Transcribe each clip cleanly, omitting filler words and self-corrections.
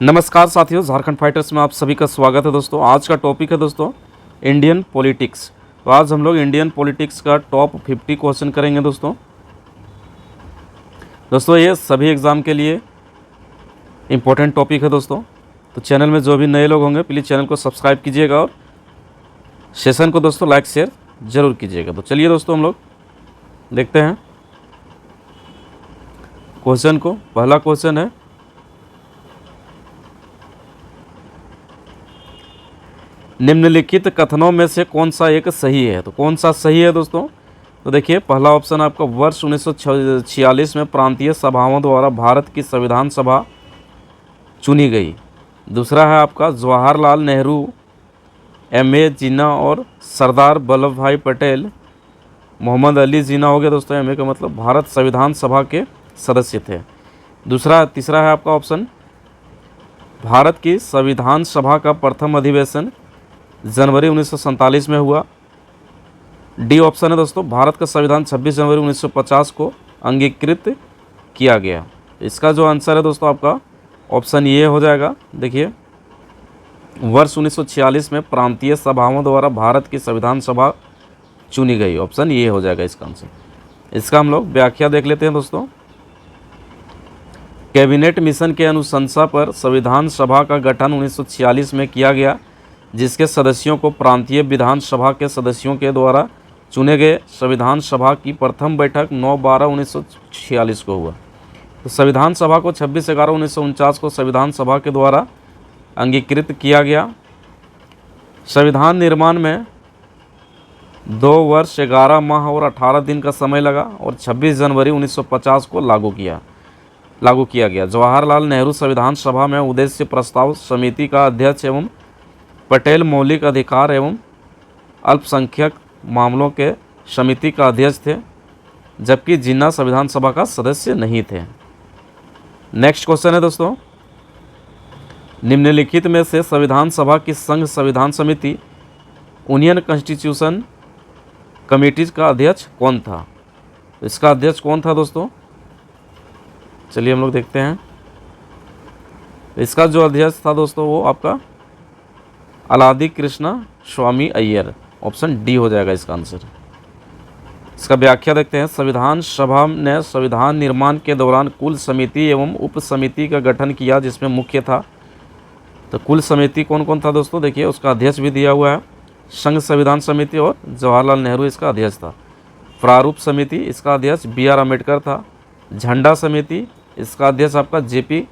नमस्कार साथियों, झारखंड फाइटर्स में आप सभी का स्वागत है। दोस्तों आज का टॉपिक है दोस्तों इंडियन पॉलिटिक्स। तो आज हम लोग इंडियन पॉलिटिक्स का टॉप 50 क्वेश्चन करेंगे। दोस्तों ये सभी एग्ज़ाम के लिए इम्पोर्टेंट टॉपिक है दोस्तों। तो चैनल में जो भी नए लोग होंगे प्लीज़ चैनल को सब्सक्राइब कीजिएगा और सेशन को दोस्तों लाइक शेयर ज़रूर कीजिएगा। तो चलिए दोस्तों हम लोग देखते हैं क्वेश्चन को। पहला क्वेश्चन है, निम्नलिखित कथनों में से कौन सा एक सही है। तो कौन सा सही है दोस्तों? तो देखिए पहला ऑप्शन आपका वर्ष 1946 में प्रांतीय सभाओं द्वारा भारत की संविधान सभा चुनी गई। दूसरा है आपका जवाहरलाल नेहरू, एम.ए. जिन्ना और सरदार वल्लभ भाई पटेल, मोहम्मद अली जिन्ना हो गया दोस्तों। एम.ए. का मतलब भारत संविधान सभा के सदस्य थे। तीसरा है आपका ऑप्शन, भारत की संविधान सभा का प्रथम अधिवेशन जनवरी 1947 में हुआ। डी ऑप्शन है दोस्तों, भारत का संविधान 26 जनवरी 1950 को अंगीकृत किया गया। इसका जो आंसर है दोस्तों आपका ऑप्शन ये हो जाएगा। देखिए वर्ष 1946 में प्रांतीय सभाओं द्वारा भारत की संविधान सभा चुनी गई। ऑप्शन ये हो जाएगा इसका आंसर। इसका हम लोग व्याख्या देख लेते हैं दोस्तों। कैबिनेट मिशन के अनुशंसा पर संविधान सभा का गठन 1946 में किया गया, जिसके सदस्यों को प्रांतीय विधान सभा के सदस्यों के द्वारा चुने गए। संविधान सभा की प्रथम बैठक 9/12/1946 को हुआ। तो संविधान सभा को 26/11/1949 को संविधान सभा के द्वारा अंगीकृत किया गया। संविधान निर्माण में 2 वर्ष 11 माह और 18 दिन का समय लगा और 26 जनवरी 1950 को लागू किया गया। जवाहरलाल नेहरू संविधान सभा में उद्देश्य प्रस्ताव समिति का अध्यक्ष एवं पटेल मौलिक अधिकार एवं अल्पसंख्यक मामलों के समिति का अध्यक्ष थे, जबकि जिन्ना संविधान सभा का सदस्य नहीं थे। नेक्स्ट क्वेश्चन है दोस्तों, निम्नलिखित में से संविधान सभा की संघ संविधान समिति यूनियन कॉन्स्टिट्यूशन कमेटी का अध्यक्ष कौन था? इसका अध्यक्ष कौन था दोस्तों? चलिए हम लोग देखते हैं। इसका जो अध्यक्ष था दोस्तों वो आपका अलादी कृष्णा स्वामी अय्यर। ऑप्शन डी हो जाएगा इसका आंसर। इसका व्याख्या देखते हैं। संविधान सभा ने संविधान निर्माण के दौरान कुल समिति एवं उप समिति का गठन किया, जिसमें मुख्य था। तो कुल समिति कौन कौन था दोस्तों? देखिए उसका अध्यक्ष भी दिया हुआ है, संघ संविधान समिति, और जवाहरलाल नेहरू इसका अध्यक्ष था। प्रारूप समिति इसका अध्यक्ष B.R. अम्बेडकर था। झंडा समिति इसका अध्यक्ष आपका J.P.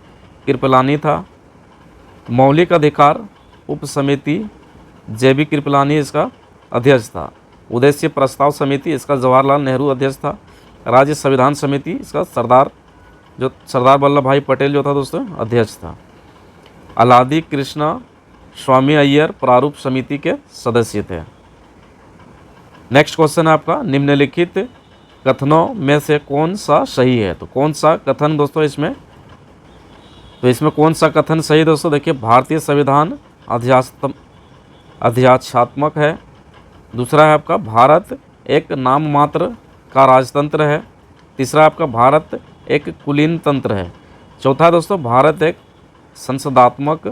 कृपलानी था। मौलिक अधिकार उप समिति J.B. कृपलानी इसका अध्यक्ष था। उद्देश्य प्रस्ताव समिति इसका जवाहरलाल नेहरू अध्यक्ष था। राज्य संविधान समिति इसका सरदार वल्लभ भाई पटेल जो था दोस्तों अध्यक्ष था। अलादी कृष्णा स्वामी अय्यर प्रारूप समिति के सदस्य थे। नेक्स्ट क्वेश्चन है आपका, निम्नलिखित कथनों में से कौन सा सही है? तो कौन सा कथन दोस्तों इसमें कौन सा कथन सही दोस्तों? देखिए भारतीय संविधान अध्यात्मात्मक है। दूसरा है आपका भारत एक नाम मात्र का राजतंत्र है। तीसरा आपका भारत एक कुलीन तंत्र है। चौथा दोस्तों भारत एक संसदात्मक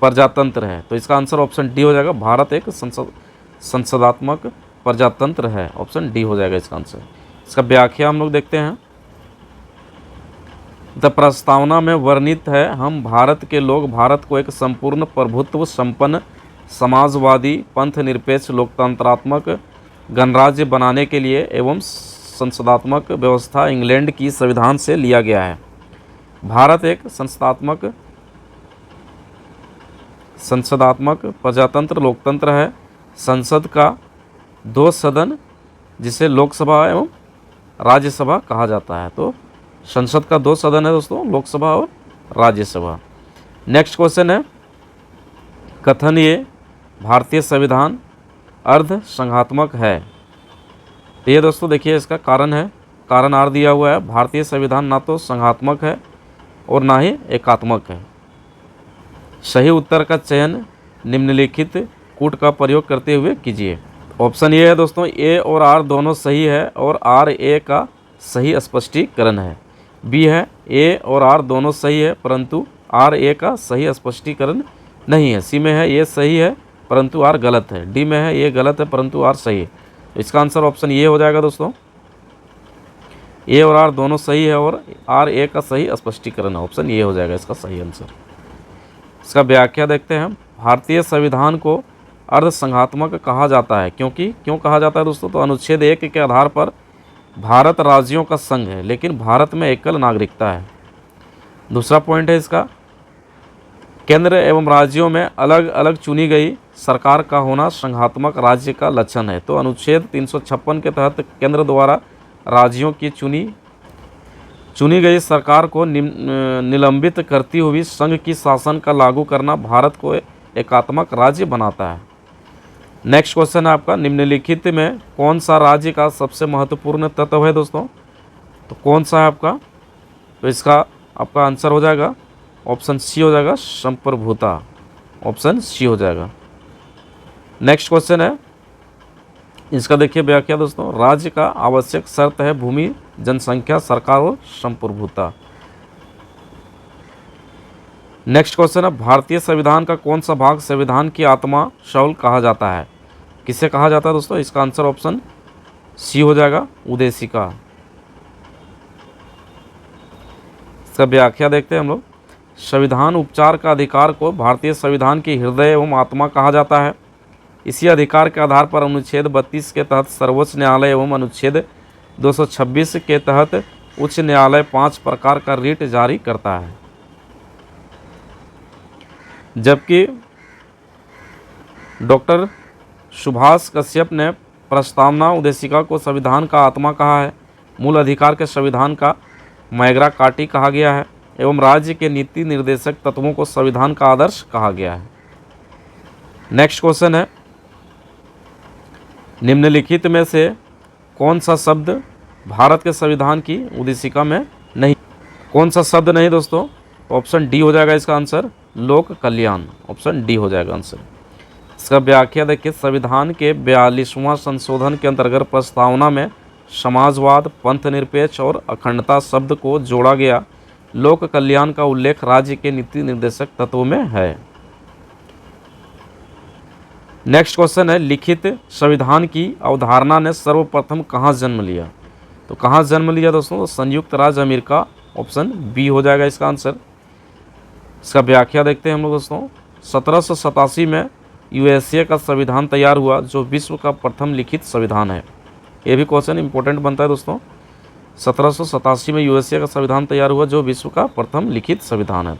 प्रजातंत्र है। तो इसका आंसर ऑप्शन डी हो जाएगा, भारत एक संसदात्मक प्रजातंत्र है। ऑप्शन डी हो जाएगा इसका आंसर। इसका व्याख्या हम लोग देखते हैं। द प्रस्तावना में वर्णित है, हम भारत के लोग भारत को एक संपूर्ण प्रभुत्व संपन्न समाजवादी पंथ निरपेक्ष लोकतंत्रात्मक गणराज्य बनाने के लिए एवं संसदात्मक व्यवस्था इंग्लैंड की संविधान से लिया गया है। भारत एक संसदात्मक प्रजातंत्र लोकतंत्र है। संसद का 2 सदन जिसे लोकसभा एवं राज्यसभा कहा जाता है। तो संसद का 2 सदन है दोस्तों, लोकसभा और राज्यसभा। नेक्स्ट क्वेश्चन है, कथन ये भारतीय संविधान अर्ध संघात्मक है। तो ये दोस्तों देखिए इसका कारण है, कारण आर दिया हुआ है। भारतीय संविधान ना तो संघात्मक है और ना ही एकात्मक है। सही उत्तर का चयन निम्नलिखित कूट का प्रयोग करते हुए कीजिए। ऑप्शन ये है दोस्तों, ए और आर दोनों सही है और आर ए का सही स्पष्टीकरण है। बी है ए और आर दोनों सही है परंतु आर ए का सही स्पष्टीकरण नहीं है। सी में है ये सही है परंतु आर गलत है। डी में है ये गलत है परंतु आर सही है। तो इसका आंसर ऑप्शन ये हो जाएगा दोस्तों, ए और आर दोनों सही है और आर ए का सही स्पष्टीकरण है। ऑप्शन ये हो जाएगा इसका सही आंसर। इसका व्याख्या देखते हैं। भारतीय संविधान को अर्धसंघात्मक कहा जाता है क्यों कहा जाता है दोस्तों? तो अनुच्छेद 1 के आधार पर भारत राज्यों का संघ है लेकिन भारत में एकल नागरिकता है। दूसरा पॉइंट है इसका, केंद्र एवं राज्यों में अलग अलग चुनी गई सरकार का होना संघात्मक राज्य का लक्षण है। तो अनुच्छेद 356 के तहत केंद्र द्वारा राज्यों की चुनी गई सरकार को निलंबित करती हुई संघ की शासन का लागू करना भारत को एकात्मक राज्य बनाता है। नेक्स्ट क्वेश्चन है आपका, निम्नलिखित में कौन सा राज्य का सबसे महत्वपूर्ण तत्व है दोस्तों? तो कौन सा है आपका? तो इसका आपका आंसर हो जाएगा ऑप्शन सी हो जाएगा, संप्रभुता। ऑप्शन सी हो जाएगा। नेक्स्ट क्वेश्चन है, इसका देखिए व्याख्या दोस्तों। राज्य का आवश्यक शर्त है भूमि, जनसंख्या, सरकार और संप्रभुता। नेक्स्ट क्वेश्चन है, भारतीय संविधान का कौन सा भाग संविधान की आत्मा शौल कहा जाता है? किसे कहा जाता है दोस्तों? इसका आंसर ऑप्शन सी हो जाएगा, उदेशिका। इसका व्याख्या देखते हैं हम लोग। संविधान उपचार का अधिकार को भारतीय संविधान की हृदय एवं आत्मा कहा जाता है। इसी अधिकार के आधार पर अनुच्छेद 32 के तहत सर्वोच्च न्यायालय एवं अनुच्छेद 226 के तहत उच्च न्यायालय 5 प्रकार का रिट जारी करता है। जबकि डॉक्टर सुभाष कश्यप ने प्रस्तावना उदेशिका को संविधान का आत्मा कहा है। मूल अधिकार के संविधान का मैग्रा कार्टी कहा गया है एवं राज्य के नीति निर्देशक तत्वों को संविधान का आदर्श कहा गया है। नेक्स्ट क्वेश्चन है, निम्नलिखित में से कौन सा शब्द भारत के संविधान की उदेशिका में नहीं? कौन सा शब्द नहीं दोस्तों? ऑप्शन डी हो जाएगा इसका आंसर, लोक कल्याण। ऑप्शन डी हो जाएगा आंसर। इसका व्याख्या देखिए। संविधान के 42वां संशोधन के अंतर्गत प्रस्तावना में समाजवाद, पंथ निरपेक्ष और अखंडता शब्द को जोड़ा गया। लोक कल्याण का उल्लेख राज्य के नीति निर्देशक तत्वों में है। नेक्स्ट क्वेश्चन है, लिखित संविधान की अवधारणा ने सर्वप्रथम कहाँ जन्म लिया? तो कहाँ जन्म लिया दोस्तों? तो संयुक्त राज्य अमेरिका। ऑप्शन बी हो जाएगा इसका आंसर। इसका व्याख्या देखते हैं हम लोग दोस्तों। 1787 में यूएसए का संविधान तैयार हुआ जो विश्व का प्रथम लिखित संविधान है। ये भी क्वेश्चन इंपॉर्टेंट बनता है दोस्तों। 1787 में यूएसए का संविधान तैयार हुआ जो विश्व का प्रथम लिखित संविधान है।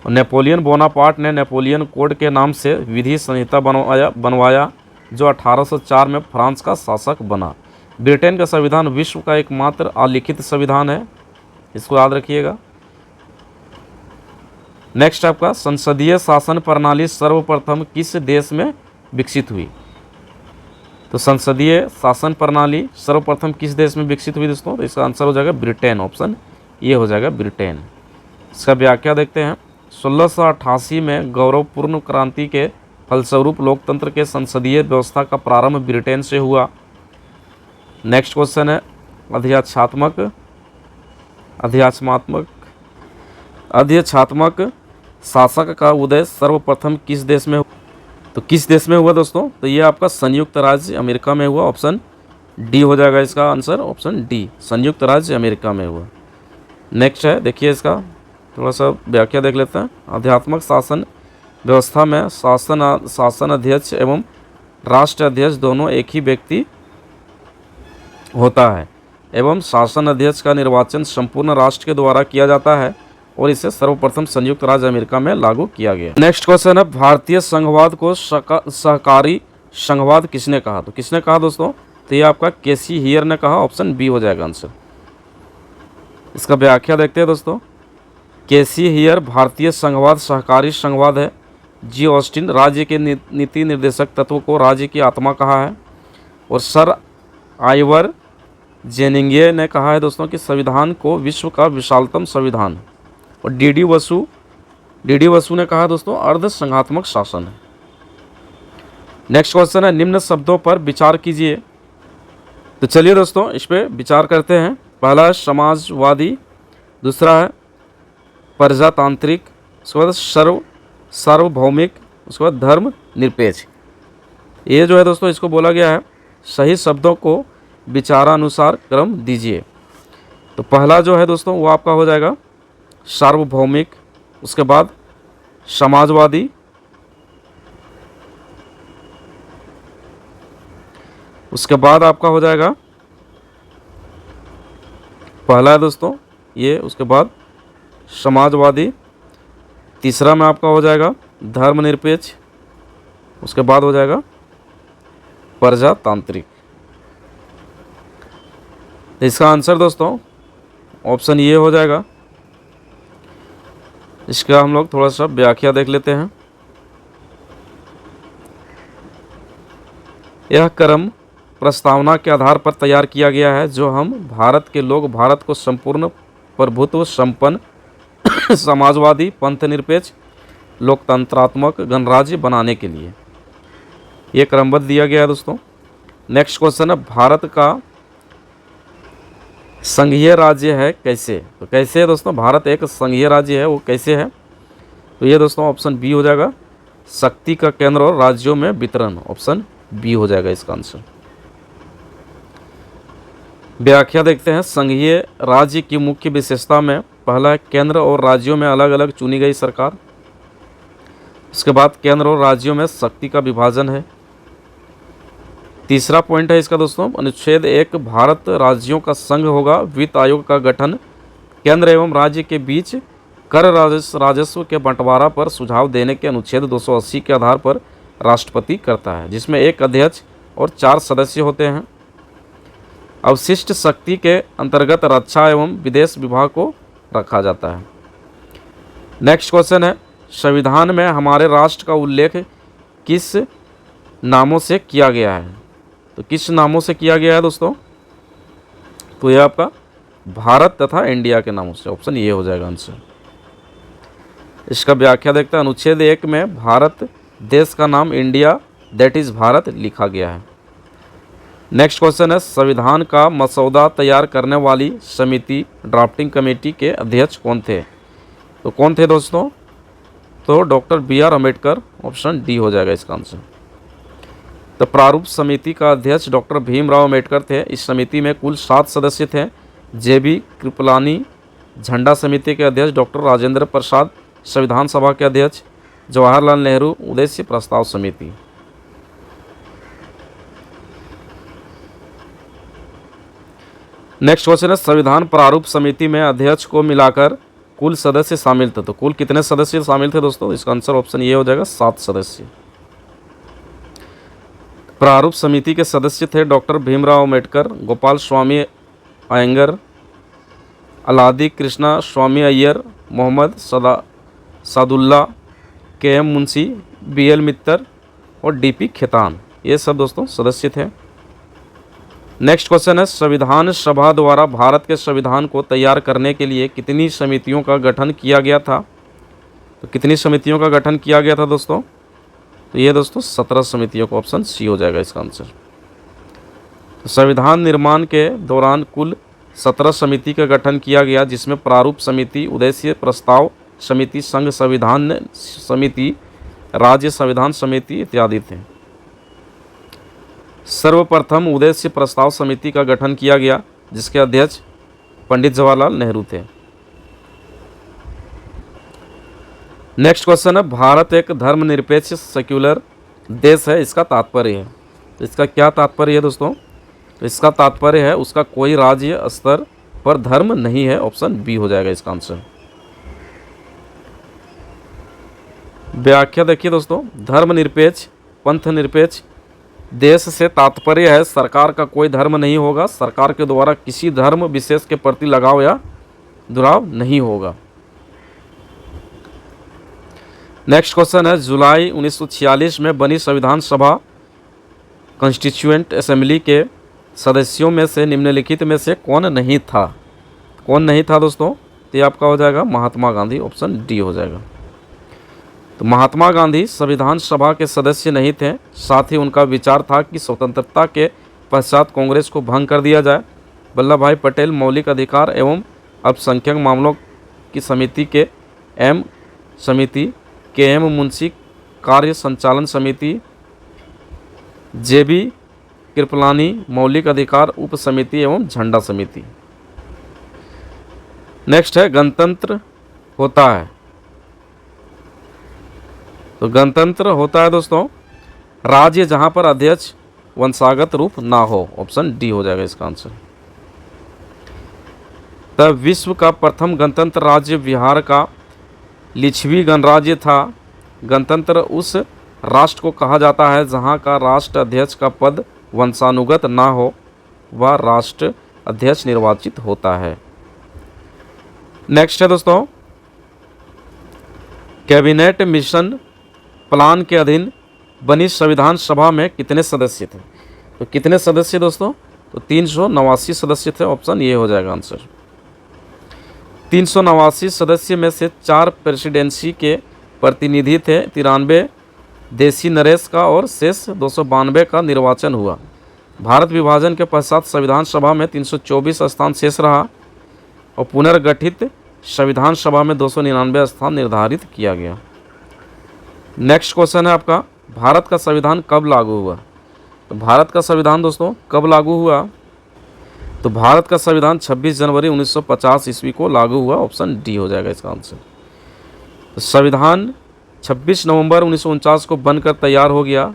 नेपोलियन बोनापार्ट ने नेपोलियन कोड के नाम से विधि संहिता बनवाया जो 1804 में फ्रांस का शासक बना। ब्रिटेन का संविधान विश्व का एकमात्र अलिखित संविधान है, इसको याद रखिएगा। नेक्स्ट आपका, संसदीय शासन प्रणाली सर्वप्रथम किस देश में विकसित हुई? तो संसदीय शासन प्रणाली सर्वप्रथम किस देश में विकसित हुई दोस्तों? तो इसका आंसर हो जाएगा ब्रिटेन। ऑप्शन ये हो जाएगा ब्रिटेन। इसका व्याख्या देखते हैं। 1688 में गौरवपूर्ण क्रांति के फलस्वरूप लोकतंत्र के संसदीय व्यवस्था का प्रारंभ ब्रिटेन से हुआ। नेक्स्ट क्वेश्चन है, अध्यात्मात्मक शासक का उदय सर्वप्रथम किस देश में हुआ? तो किस देश में हुआ दोस्तों? तो ये आपका संयुक्त राज्य अमेरिका में हुआ। ऑप्शन डी हो जाएगा इसका आंसर। ऑप्शन डी, संयुक्त राज्य अमेरिका में हुआ। नेक्स्ट है, देखिए इसका थोड़ा सा व्याख्या देख लेते हैं। आध्यात्मिक शासन व्यवस्था में शासन अध्यक्ष एवं राष्ट्र अध्यक्ष दोनों एक ही व्यक्ति होता है एवं शासन अध्यक्ष का निर्वाचन संपूर्ण राष्ट्र के द्वारा किया जाता है और इसे सर्वप्रथम संयुक्त राज्य अमेरिका में लागू किया गया। नेक्स्ट क्वेश्चन है, भारतीय संघवाद को सहकारी संघवाद किसने कहा? तो किसने कहा दोस्तों? तो ये आपका केसी हियर ने कहा। ऑप्शन बी हो जाएगा आंसर। इसका व्याख्या देखते हैं दोस्तों। केसी हियर भारतीय संघवाद सहकारी संघवाद है। जी ऑस्टिन राज्य के नीति निर्देशक तत्व को राज्य की आत्मा कहा है और सर आइवर जेनिंगे ने कहा है दोस्तों कि संविधान को विश्व का विशालतम संविधान। और डी डी वसु ने कहा दोस्तों अर्ध संघात्मक शासन है। नेक्स्ट क्वेश्चन है, निम्न शब्दों पर विचार कीजिए। तो चलिए दोस्तों इस पे विचार करते हैं। पहला है समाजवादी, दूसरा है प्रजातांत्रिक, उसके बाद सार्वभौमिक, उसके बाद धर्म निरपेक्ष। ये जो है दोस्तों इसको बोला गया है सही शब्दों को विचारानुसार क्रम दीजिए। तो पहला जो है दोस्तों वो आपका हो जाएगा सार्वभौमिक, उसके बाद समाजवादी, उसके बाद आपका हो जाएगा पहला है दोस्तों ये, उसके बाद समाजवादी, तीसरा में आपका हो जाएगा धर्मनिरपेक्ष, उसके बाद हो जाएगा प्रजातांत्रिक। तो इसका आंसर दोस्तों ऑप्शन ये हो जाएगा। इसका हम लोग थोड़ा सा व्याख्या देख लेते हैं। यह क्रम प्रस्तावना के आधार पर तैयार किया गया है जो हम भारत के लोग भारत को संपूर्ण प्रभुत्व संपन्न समाजवादी पंथनिरपेक्ष लोकतंत्रात्मक गणराज्य बनाने के लिए ये क्रमबद्ध दिया गया है दोस्तों। नेक्स्ट क्वेश्चन है भारत का संघीय राज्य है कैसे? तो कैसे है दोस्तों भारत एक संघीय राज्य है, वो कैसे है? तो ये दोस्तों ऑप्शन बी हो जाएगा, शक्ति का केंद्र और राज्यों में वितरण, ऑप्शन बी हो जाएगा इसका आंसर। व्याख्या देखते हैं। संघीय राज्य की मुख्य विशेषता में पहला है केंद्र और राज्यों में अलग अलग चुनी गई सरकार, उसके बाद केंद्र और राज्यों में शक्ति का विभाजन है। तीसरा पॉइंट है इसका दोस्तों अनुच्छेद 1 भारत राज्यों का संघ होगा, वित्त आयोग का गठन केंद्र एवं राज्य के बीच कर राजस्व के बंटवारा पर सुझाव देने के अनुच्छेद 280 के आधार पर राष्ट्रपति करता है, जिसमें एक अध्यक्ष और 4 सदस्य होते हैं। अवशिष्ट शक्ति के अंतर्गत रक्षा एवं विदेश विभाग को रखा जाता है। नेक्स्ट क्वेश्चन है संविधान में हमारे राष्ट्र का उल्लेख किस नामों से किया गया है? तो किस नामों से किया गया है दोस्तों? तो यह आपका भारत तथा इंडिया के नामों से, ऑप्शन ये हो जाएगा आंसर। इसका व्याख्या देखते हैं। अनुच्छेद 1 में भारत देश का नाम इंडिया दैट इज भारत लिखा गया है। नेक्स्ट क्वेश्चन है संविधान का मसौदा तैयार करने वाली समिति ड्राफ्टिंग कमेटी के अध्यक्ष कौन थे? तो कौन थे दोस्तों? तो doctor B R. Ambedkar, option D हो जाएगा इसका आंसर। तो प्रारूप समिति का अध्यक्ष डॉक्टर भीमराव अम्बेडकर थे। इस समिति में कुल 7 सदस्य थे। जे.बी. कृपलानी झंडा समिति के अध्यक्ष डॉक्टर राजेंद्र प्रसाद, संविधान सभा के अध्यक्ष जवाहरलाल नेहरू, उद्देश्य प्रस्ताव समिति। नेक्स्ट क्वेश्चन है संविधान प्रारूप समिति में अध्यक्ष को मिलाकर कुल सदस्य शामिल थे। तो कुल कितने सदस्य शामिल थे दोस्तों? इसका आंसर ऑप्शन ये हो जाएगा 7 सदस्य। प्रारूप समिति के सदस्य थे डॉक्टर भीमराव अम्बेडकर, गोपाल स्वामी अयंगर, अलादी कृष्णा स्वामी अय्यर, मोहम्मद सादुल्ला, के.एम. मुंशी, बी.एल. मित्तर और डी.पी. खेतान, ये सब दोस्तों सदस्य थे। नेक्स्ट क्वेश्चन है संविधान सभा द्वारा भारत के संविधान को तैयार करने के लिए कितनी समितियों का गठन किया गया था? तो कितनी समितियों का गठन किया गया था दोस्तों? तो ये दोस्तों 17 समितियों का, ऑप्शन सी हो जाएगा इसका आंसर। तो संविधान निर्माण के दौरान कुल 17 समिति का गठन किया गया, जिसमें प्रारूप समिति, उद्देश्य प्रस्ताव समिति, संघ संविधान समिति, राज्य संविधान समिति इत्यादि थे। सर्वप्रथम उद्देश्य प्रस्ताव समिति का गठन किया गया, जिसके अध्यक्ष पंडित जवाहरलाल नेहरू थे। नेक्स्ट क्वेश्चन है भारत एक धर्मनिरपेक्ष सेक्युलर देश है, इसका तात्पर्य है। तो इसका क्या तात्पर्य है दोस्तों? तो इसका तात्पर्य है उसका कोई राज्य स्तर पर धर्म नहीं है, ऑप्शन बी हो जाएगा इसका आंसर। व्याख्या देखिए दोस्तों, धर्मनिरपेक्ष पंथनिरपेक्ष देश से तात्पर्य है सरकार का कोई धर्म नहीं होगा, सरकार के द्वारा किसी धर्म विशेष के प्रति लगाव या दुराव नहीं होगा। नेक्स्ट क्वेश्चन है जुलाई 1946 में बनी संविधान सभा कॉन्स्टिट्यूएंट असेंबली के सदस्यों में से निम्नलिखित में से कौन नहीं था? कौन नहीं था दोस्तों? तो ये आपका हो जाएगा महात्मा गांधी, ऑप्शन डी हो जाएगा। तो महात्मा गांधी संविधान सभा के सदस्य नहीं थे, साथ ही उनका विचार था कि स्वतंत्रता के पश्चात कांग्रेस को भंग कर दिया जाए। वल्लभ भाई पटेल मौलिक अधिकार एवं अल्पसंख्यक मामलों की समिति के एम समिति, के एम मुंशी कार्य संचालन समिति, जे बी कृपलानी मौलिक अधिकार उप समिति एवं झंडा समिति। नेक्स्ट है गणतंत्र होता है। तो गणतंत्र होता है दोस्तों राज्य जहां पर अध्यक्ष वंशागत रूप ना हो। ऑप्शन डी हो जाएगा इसका आंसर। तब विश्व का प्रथम गणतंत्र राज्य बिहार का लिच्छवी गणराज्य था। गणतंत्र उस राष्ट्र को कहा जाता है जहां का राष्ट्र अध्यक्ष का पद वंशानुगत ना हो, वह राष्ट्र अध्यक्ष निर्वाचित होता है। नेक्स्ट है दोस्तों कैबिनेट मिशन प्लान के अधीन बनी संविधान सभा में कितने सदस्य थे? तो कितने सदस्य दोस्तों? तो 389 सदस्य थे। ऑप्शन ये हो जाएगा आंसर। 389 सदस्य में से 4 प्रेसिडेंसी के प्रतिनिधि थे, 93 देसी नरेश का और शेष 292 का निर्वाचन हुआ। भारत विभाजन के पश्चात संविधान सभा में 324 स्थान शेष रहा और पुनर्गठित संविधान सभा में 299 स्थान निर्धारित किया गया। नेक्स्ट क्वेश्चन है आपका, भारत का संविधान कब लागू हुआ? तो भारत का संविधान दोस्तों कब लागू हुआ? तो भारत का संविधान 26 जनवरी 1950 ईस्वी को लागू हुआ। ऑप्शन डी हो जाएगा इसका आंसर। तो संविधान 26 नवंबर 1949 को बनकर तैयार हो गया,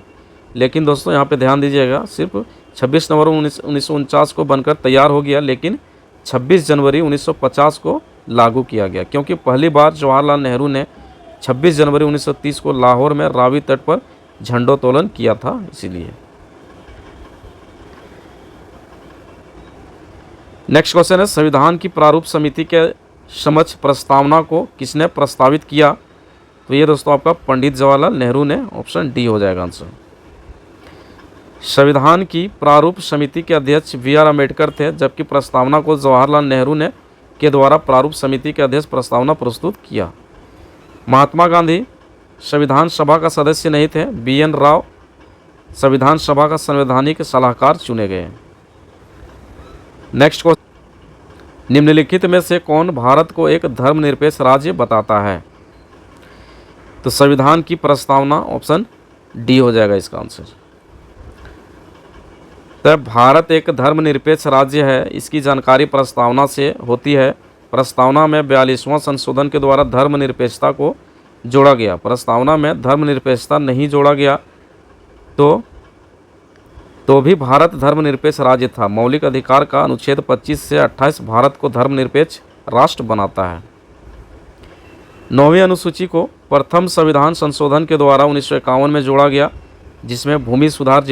लेकिन दोस्तों यहाँ पे ध्यान दीजिएगा, सिर्फ 26 नवंबर 1949 को बनकर तैयार हो गया, लेकिन 26 जनवरी 1950 को लागू किया गया, क्योंकि पहली बार जवाहरलाल नेहरू ने 26 जनवरी 1930 को लाहौर में रावी तट पर झंडोत्तोलन किया था, इसीलिए। नेक्स्ट क्वेश्चन है संविधान की प्रारूप समिति के समक्ष प्रस्तावना को किसने प्रस्तावित किया? तो ये दोस्तों आपका पंडित जवाहरलाल नेहरू ने। ऑप्शन डी हो जाएगा आंसर। संविधान की प्रारूप समिति के अध्यक्ष बी.आर. अम्बेडकर थे, जबकि प्रस्तावना को जवाहरलाल नेहरू ने के द्वारा प्रारूप समिति के अध्यक्ष प्रस्तावना प्रस्तुत किया। महात्मा गांधी संविधान सभा का सदस्य नहीं थे। बी.एन. राव संविधान सभा का संवैधानिक सलाहकार चुने गए। नेक्स्ट क्वेश्चन, निम्नलिखित में से कौन भारत को एक धर्मनिरपेक्ष राज्य बताता है? तो संविधान की प्रस्तावना। ऑप्शन डी हो जाएगा इसका आंसर। तब भारत एक धर्मनिरपेक्ष राज्य है, इसकी जानकारी प्रस्तावना से होती है। प्रस्तावना में 42वां संशोधन के द्वारा धर्मनिरपेक्षता को जोड़ा गया। प्रस्तावना में धर्मनिरपेक्षता नहीं जोड़ा गया तो भी भारत धर्मनिरपेक्ष राज्य था। मौलिक अधिकार का अनुच्छेद 25 से 28 भारत को धर्मनिरपेक्ष राष्ट्र बनाता है। 9वीं अनुसूची को प्रथम संविधान संशोधन के द्वारा 1951 में जोड़ा गया, जिसमें भूमि सुधार,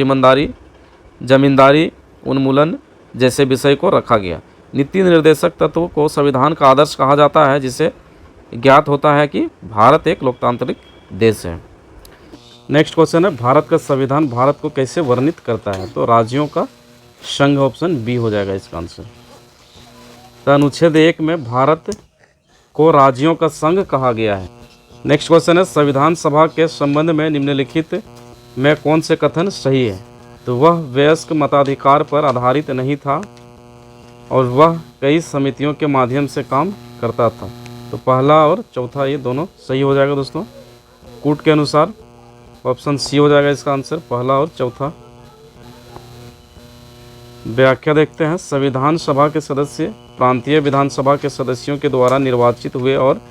जमींदारी उन्मूलन जैसे विषय को रखा गया। नीति निर्देशक तत्व को संविधान का आदर्श कहा जाता है, जिसे ज्ञात होता है कि भारत एक लोकतांत्रिक देश है। नेक्स्ट क्वेश्चन है, भारत का संविधान भारत को कैसे वर्णित करता है? तो राज्यों का संघ। ऑप्शन बी हो जाएगा इसका आंसर। तो अनुच्छेद 1 में भारत को राज्यों का संघ कहा गया है। नेक्स्ट क्वेश्चन है, संविधान सभा के संबंध में निम्नलिखित में कौन से कथन सही है? तो वह वयस्क मताधिकार पर आधारित नहीं था और वह कई समितियों के माध्यम से काम करता था। तो पहला और चौथा ये दोनों सही हो जाएगा दोस्तों कूट के अनुसार। ऑप्शन सी हो जाएगा इसका आंसर, पहला और चौथा। व्याख्या देखते हैं, संविधान सभा के सदस्य प्रांतीय विधानसभा के सदस्यों के द्वारा निर्वाचित हुए और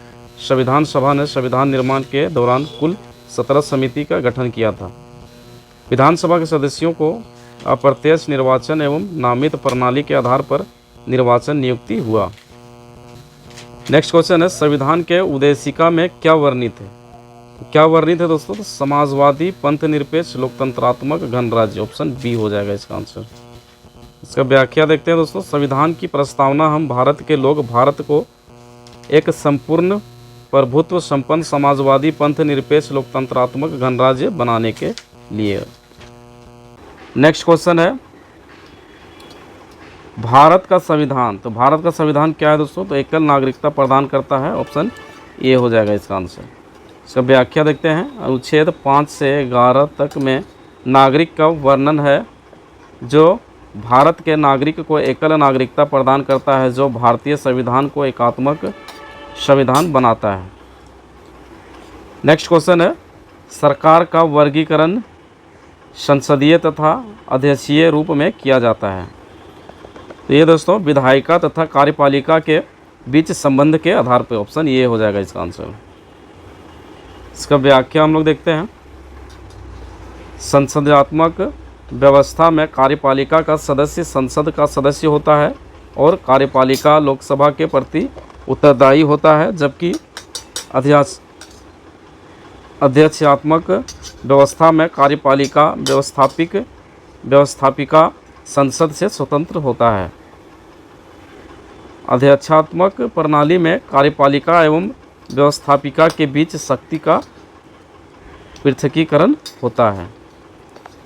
संविधान सभा ने संविधान निर्माण के दौरान कुल 17 समिति का गठन किया था। विधानसभा के सदस्यों को अप्रत्यक्ष निर्वाचन एवं नामित प्रणाली के आधार पर निर्वाचन नियुक्ति हुआ। नेक्स्ट क्वेश्चन है, संविधान के उद्देशिका में क्या वर्णित है? क्या वर्णित है दोस्तों? तो समाजवादी, पंथ निरपेक्ष, लोकतंत्रात्मक गणराज्य। ऑप्शन बी हो जाएगा इसका आंसर। इसका व्याख्या देखते हैं दोस्तों, संविधान की प्रस्तावना हम भारत के लोग भारत को एक संपूर्ण प्रभुत्व संपन्न समाजवादी, पंथ निरपेक्ष, लोकतंत्रात्मक गणराज्य बनाने के लिए। नेक्स्ट क्वेश्चन है, भारत का संविधान। तो भारत का संविधान क्या है दोस्तों? तो एकल नागरिकता प्रदान करता है। ऑप्शन ए हो जाएगा इसका आंसर। इसका व्याख्या देखते हैं, अनुच्छेद 5 से 11 तक में नागरिक का वर्णन है, जो भारत के नागरिक को एकल नागरिकता प्रदान करता है, जो भारतीय संविधान को एकात्मक संविधान बनाता है। नेक्स्ट क्वेश्चन है, सरकार का वर्गीकरण संसदीय तथा अध्यक्षीय रूप में किया जाता है। तो ये दोस्तों विधायिका तथा कार्यपालिका के बीच संबंध के आधार पर, ऑप्शन ये हो जाएगा इसका आंसर। इसका व्याख्या हम लोग देखते हैं। संसदीयात्मक व्यवस्था में कार्यपालिका का सदस्य संसद का सदस्य होता है और कार्यपालिका लोकसभा के प्रति उत्तरदायी होता है, जबकि अध्यक्षात्मक व्यवस्था में कार्यपालिका व्यवस्थापिका संसद से स्वतंत्र होता है। अध्यक्षात्मक प्रणाली में कार्यपालिका एवं व्यवस्थापिका के बीच शक्ति का पृथकीकरण होता है।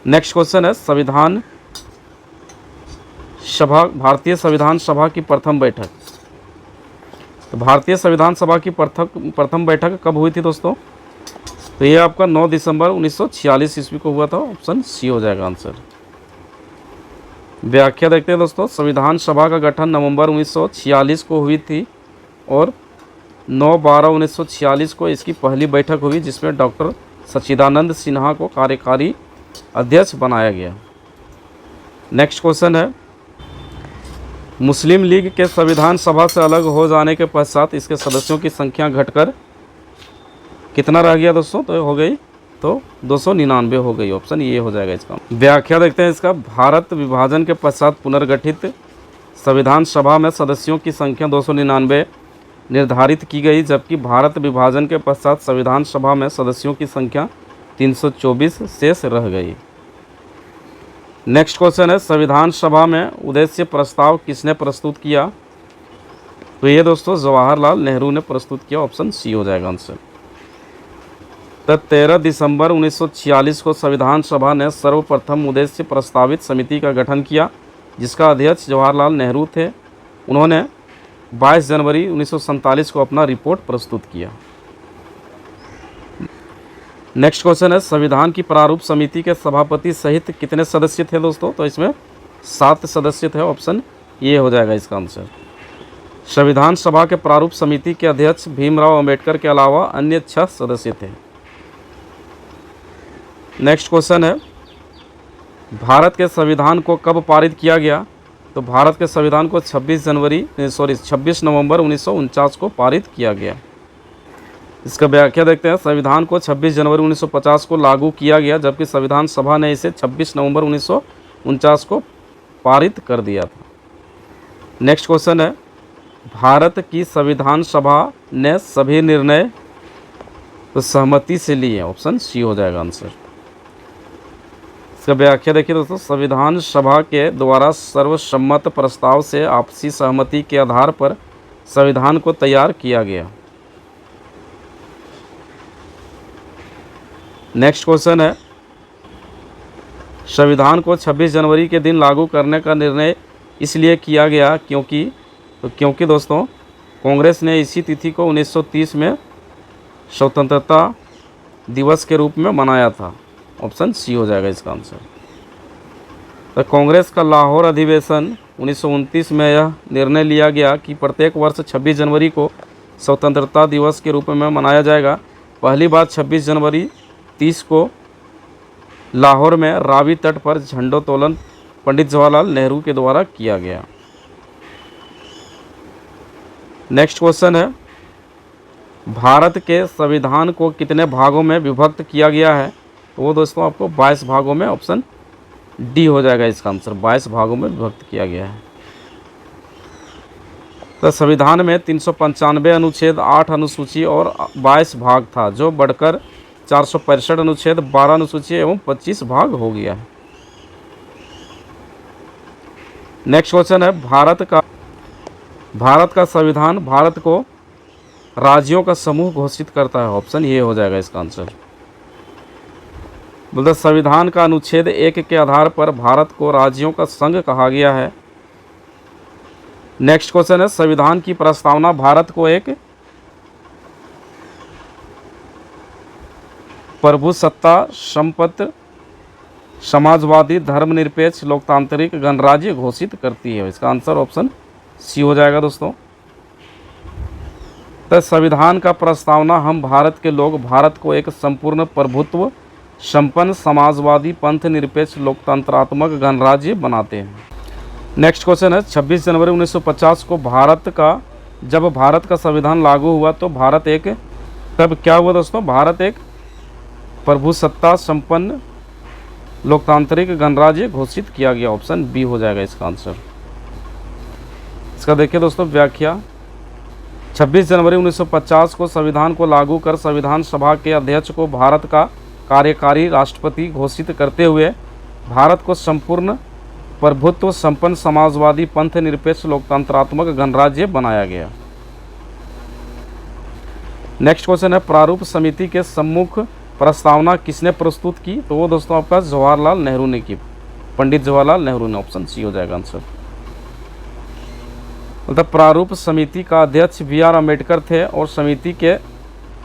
नेक्स्ट क्वेश्चन है, संविधान सभा, भारतीय संविधान सभा की प्रथम बैठक। तो भारतीय संविधान सभा की प्रथम बैठक कब हुई थी दोस्तों? तो ये आपका 9 दिसंबर 1946 ईस्वी को हुआ था, ऑप्शन सी हो जाएगा आंसर। व्याख्या देखते हैं दोस्तों। संविधान सभा का गठन नवंबर 1946 को हुई थी और 9/12/1946 को इसकी पहली बैठक हुई, जिसमें डॉक्टर सच्चिदानंद सिन्हा को कार्यकारी अध्यक्ष बनाया गया। नेक्स्ट क्वेश्चन है, मुस्लिम लीग के संविधान सभा से अलग हो जाने के पश्चात इसके सदस्यों की संख्या घटकर कितना रह गया दोस्तों? तो हो गई, तो 299 हो गई, ऑप्शन ये हो जाएगा इसका। व्याख्या देखते हैं इसका। भारत विभाजन के पश्चात पुनर्गठित संविधान सभा में सदस्यों की संख्या 299 निर्धारित की गई, जबकि भारत विभाजन के पश्चात संविधान सभा में सदस्यों की संख्या 324 शेष रह गई। नेक्स्ट क्वेश्चन है, संविधान सभा में उद्देश्य प्रस्ताव किसने प्रस्तुत किया? तो ये दोस्तों जवाहरलाल नेहरू ने प्रस्तुत किया, ऑप्शन सी हो जाएगा आंसर। तो 13 दिसंबर 1946 को संविधान सभा ने सर्वप्रथम उद्देश्य प्रस्तावित समिति का गठन किया, जिसका अध्यक्ष जवाहरलाल नेहरू थे। उन्होंने 22 जनवरी 1947 को अपना रिपोर्ट प्रस्तुत किया। नेक्स्ट क्वेश्चन है, संविधान की प्रारूप समिति के सभापति सहित कितने सदस्य थे दोस्तों? तो इसमें 7 सदस्य थे, ऑप्शन ये हो जाएगा इसका आंसर। संविधान सभा के प्रारूप समिति के अध्यक्ष भीमराव अंबेडकर के अलावा अन्य 6 सदस्य थे। नेक्स्ट क्वेश्चन है, भारत के संविधान को कब पारित किया गया? तो भारत के संविधान को 26 नवंबर 1949 को पारित किया गया। इसका व्याख्या देखते हैं। संविधान को 26 जनवरी 1950 को लागू किया गया, जबकि संविधान सभा ने इसे 26 नवंबर 1949 को पारित कर दिया था। नेक्स्ट क्वेश्चन है, भारत की संविधान सभा ने सभी निर्णय तो सहमति से लिए, ऑप्शन सी हो जाएगा आंसर। इसका व्याख्या देखिए दोस्तों। संविधान सभा के द्वारा सर्वसम्मत प्रस्ताव से आपसी सहमति के आधार पर संविधान को तैयार किया गया। नेक्स्ट क्वेश्चन है, संविधान को 26 जनवरी के दिन लागू करने का निर्णय इसलिए किया गया क्योंकि दोस्तों कांग्रेस ने इसी तिथि को 1930 में स्वतंत्रता दिवस के रूप में मनाया था, ऑप्शन सी हो जाएगा इसका आंसर। तो कांग्रेस का लाहौर अधिवेशन 1929 में यह निर्णय लिया गया कि प्रत्येक वर्ष 26 जनवरी को स्वतंत्रता दिवस के रूप में मनाया जाएगा। पहली बार 26 जनवरी 30 को लाहौर में रावी तट पर झंडोत्तोलन पंडित जवाहरलाल नेहरू के द्वारा किया गया। नेक्स्ट क्वेश्चन है, भारत के संविधान को कितने भागों में विभक्त किया गया है? तो वो दोस्तों आपको 22 भागों में, ऑप्शन डी हो जाएगा इसका आंसर। 22 भागों में विभक्त किया गया है। तो संविधान में 395 अनुच्छेद, 8 अनुसूची और 22 भाग था, जो बढ़कर 465 अनुच्छेद, 12 अनुसूची एवं 25 भाग हो गया है। नेक्स्ट क्वेश्चन है, भारत का संविधान भारत को राज्यों का समूह घोषित करता है, ऑप्शन ये हो जाएगा इसका आंसर। बोलते संविधान का अनुच्छेद 1 के आधार पर भारत को राज्यों का संघ कहा गया है। नेक्स्ट क्वेश्चन है, संविधान की प्रस्तावना भारत को एक प्रभुसत्ता संपन्न समाजवादी धर्मनिरपेक्ष लोकतांत्रिक गणराज्य घोषित करती है। इसका आंसर ऑप्शन सी हो जाएगा दोस्तों। तो संविधान का प्रस्तावना हम भारत के लोग भारत को एक संपूर्ण प्रभुत्व संपन्न समाजवादी पंथ निरपेक्ष लोकतंत्रात्मक गणराज्य बनाते हैं। नेक्स्ट क्वेश्चन है 26 जनवरी 1950 को जब भारत का संविधान लागू हुआ तो तब क्या हुआ दोस्तों? भारत एक प्रभुसत्ता संपन्न लोकतांत्रिक गणराज्य घोषित किया गया। ऑप्शन बी हो जाएगा इसका आंसर। इसका देखिए दोस्तों व्याख्या। 26 जनवरी 1950 को संविधान को लागू कर संविधान सभा के अध्यक्ष को भारत का कार्यकारी राष्ट्रपति घोषित करते हुए भारत को संपूर्ण प्रभुत्व संपन्न समाजवादी पंथ निरपेक्ष लोकतंत्रात्मक गणराज्य बनाया गया। नेक्स्ट क्वेश्चन है प्रारूप समिति के सम्मुख प्रस्तावना किसने प्रस्तुत की? तो वो दोस्तों आपका जवाहरलाल नेहरू ने की, पंडित जवाहरलाल नेहरू ने। ऑप्शन सी हो जाएगा आंसर। मतलब प्रारूप समिति का अध्यक्ष BR अम्बेडकर थे और समिति के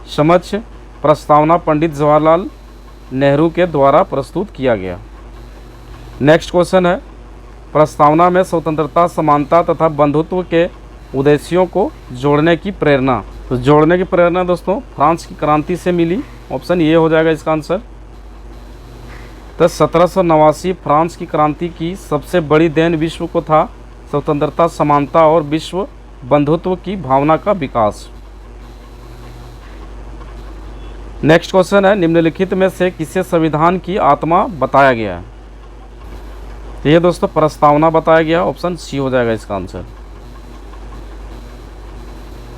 समक्ष प्रस्तावना पंडित जवाहरलाल नेहरू के द्वारा प्रस्तुत किया गया। नेक्स्ट क्वेश्चन है प्रस्तावना में स्वतंत्रता समानता तथा बंधुत्व के उद्देश्यों को जोड़ने की प्रेरणा। तो जोड़ने की प्रेरणा दोस्तों फ्रांस की क्रांति से मिली। ऑप्शन ये हो जाएगा इसका आंसर। तो 1789 फ्रांस की क्रांति की सबसे बड़ी देन विश्व को था स्वतंत्रता समानता और विश्व बंधुत्व की भावना का विकास। नेक्स्ट क्वेश्चन है निम्नलिखित में से किसे संविधान की आत्मा बताया गया है? तो ये दोस्तों प्रस्तावना बताया गया। ऑप्शन सी हो जाएगा इसका आंसर।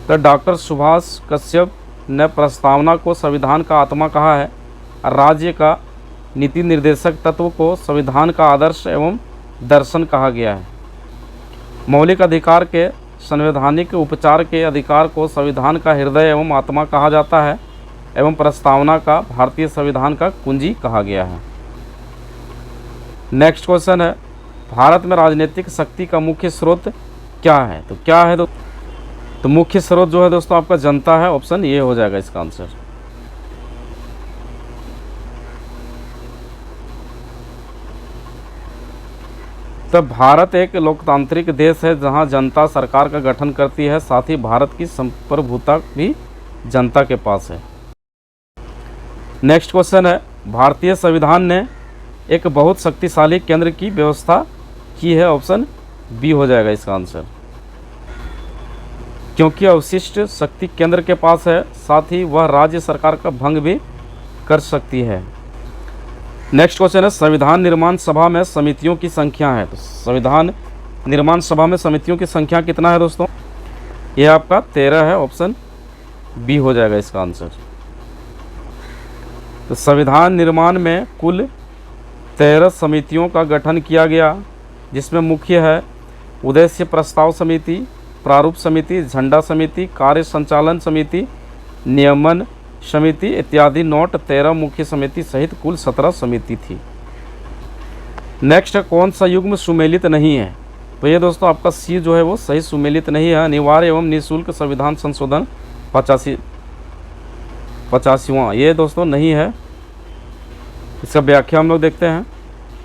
तो डॉक्टर सुभाष कश्यप ने प्रस्तावना को संविधान का आत्मा कहा है। राज्य का नीति निर्देशक तत्व को संविधान का आदर्श एवं दर्शन कहा गया है। मौलिक अधिकार के संवैधानिक उपचार के अधिकार को संविधान का हृदय एवं आत्मा कहा जाता है एवं प्रस्तावना का भारतीय संविधान का कुंजी कहा गया है। नेक्स्ट क्वेश्चन है भारत में राजनीतिक शक्ति का मुख्य स्रोत क्या है? तो क्या है तो मुख्य स्रोत जो है दोस्तों आपका जनता है। ऑप्शन ये हो जाएगा इसका आंसर। तो भारत एक लोकतांत्रिक देश है जहां जनता सरकार का गठन करती है, साथ ही भारत की संप्रभुता भी जनता के पास है। नेक्स्ट क्वेश्चन है भारतीय संविधान ने एक बहुत शक्तिशाली केंद्र की व्यवस्था की है। ऑप्शन बी हो जाएगा इसका आंसर। क्योंकि अवशिष्ट शक्ति केंद्र के पास है, साथ ही वह राज्य सरकार का भंग भी कर सकती है। नेक्स्ट क्वेश्चन है संविधान निर्माण सभा में समितियों की संख्या है। तो संविधान निर्माण सभा में समितियों की संख्या कितना है दोस्तों? ये आपका 13 है। ऑप्शन बी हो जाएगा इसका आंसर। तो संविधान निर्माण में कुल 13 समितियों का गठन किया गया, जिसमें मुख्य है उद्देश्य प्रस्ताव समिति, प्रारूप समिति, झंडा समिति, कार्य संचालन समिति, नियमन समिति इत्यादि। नोट 13 मुख्य समिति सहित कुल 17 समिति थी। नेक्स्ट कौन सा युग्म सुमेलित नहीं है? तो ये दोस्तों आपका सी जो है वो सही सुमेलित नहीं है। अनिवार्य एवं निःशुल्क संविधान संशोधन 85वां ये दोस्तों नहीं है। इसका व्याख्या हम लोग देखते हैं।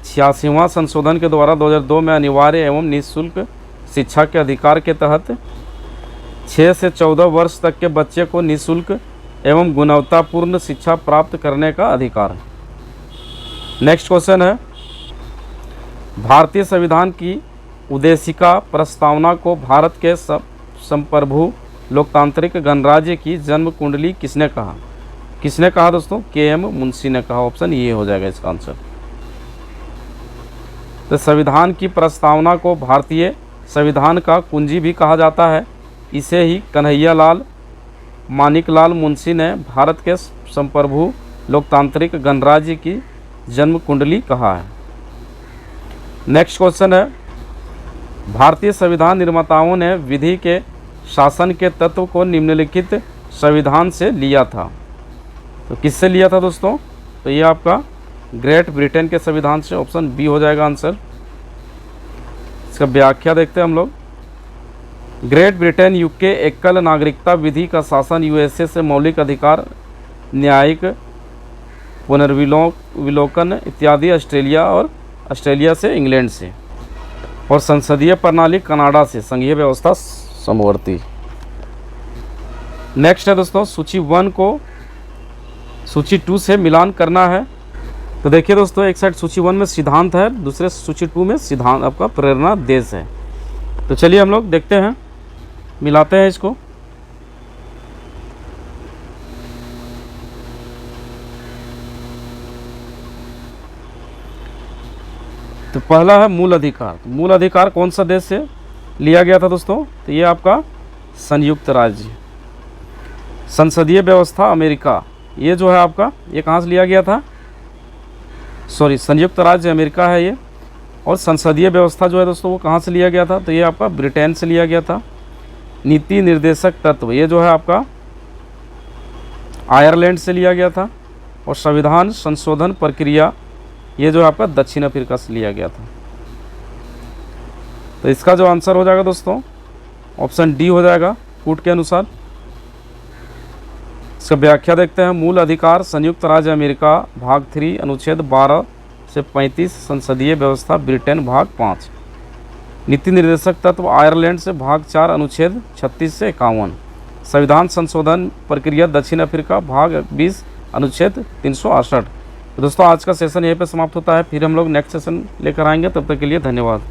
86वां संशोधन के द्वारा 2002 में अनिवार्य एवं निःशुल्क शिक्षा के अधिकार के तहत 6 से 14 वर्ष तक के बच्चे को निःशुल्क एवं गुणवत्तापूर्ण शिक्षा प्राप्त करने का अधिकार है। नेक्स्ट क्वेश्चन है भारतीय संविधान की उद्देशिका प्रस्तावना को भारत के संप्रभु लोकतांत्रिक गणराज्य की जन्म कुंडली किसने कहा? किसने कहा दोस्तों? KM मुंशी ने कहा। ऑप्शन ये हो जाएगा इसका आंसर। तो संविधान की प्रस्तावना को भारतीय संविधान का कुंजी भी कहा जाता है। इसे ही कन्हैयालाल मानिकलाल मुंशी ने भारत के संप्रभु लोकतांत्रिक गणराज्य की जन्म कुंडली कहा है। नेक्स्ट क्वेश्चन है भारतीय संविधान निर्माताओं ने विधि के शासन के तत्व को निम्नलिखित संविधान से लिया था। तो किससे लिया था दोस्तों? तो ये आपका ग्रेट ब्रिटेन के संविधान से। ऑप्शन बी हो जाएगा आंसर। इसका व्याख्या देखते हैं हम लोग। ग्रेट ब्रिटेन यूके एकल नागरिकता विधि का शासन USA से मौलिक अधिकार न्यायिक पुनर्विलोकन इत्यादि ऑस्ट्रेलिया से इंग्लैंड से, और संसदीय प्रणाली कनाडा से, संघीय व्यवस्था समवर्ती। नेक्स्ट है दोस्तों, सूची 1 को सूची 2 से मिलान करना है। तो देखिए दोस्तों, एक साइड सूची 1 में सिद्धांत है, दूसरे सूची 2 में सिद्धांत आपका प्रेरणा देश है। तो चलिए हम लोग देखते हैं, मिलाते हैं इसको। तो पहला है मूल अधिकार। मूल अधिकार कौन सा देश से लिया गया था दोस्तों? तो ये आपका संयुक्त राज्य। संसदीय व्यवस्था अमेरिका, ये जो है आपका, ये कहाँ से लिया गया था? सॉरी, संयुक्त राज्य अमेरिका है ये। और संसदीय व्यवस्था जो है दोस्तों, वो कहाँ से लिया गया था? तो ये आपका ब्रिटेन से लिया गया था। नीति निर्देशक तत्व, ये जो है आपका आयरलैंड से लिया गया था। और संविधान संशोधन प्रक्रिया, ये जो है आपका दक्षिण अफ्रीका से लिया गया था। तो इसका जो आंसर हो जाएगा दोस्तों, ऑप्शन डी हो जाएगा कूट के अनुसार। इसका व्याख्या देखते हैं। मूल अधिकार संयुक्त राज्य अमेरिका, भाग 3 अनुच्छेद 12 से 35, संसदीय व्यवस्था ब्रिटेन, भाग 5। नीति निर्देशक तत्व आयरलैंड से, भाग 4 अनुच्छेद 36 से 51। संविधान संशोधन प्रक्रिया दक्षिण अफ्रीका, भाग 20 अनुच्छेद 368। तो दोस्तों आज का सेशन यहीं पे समाप्त होता है, फिर हम लोग नेक्स्ट सेशन लेकर आएंगे। तब तक के लिए धन्यवाद।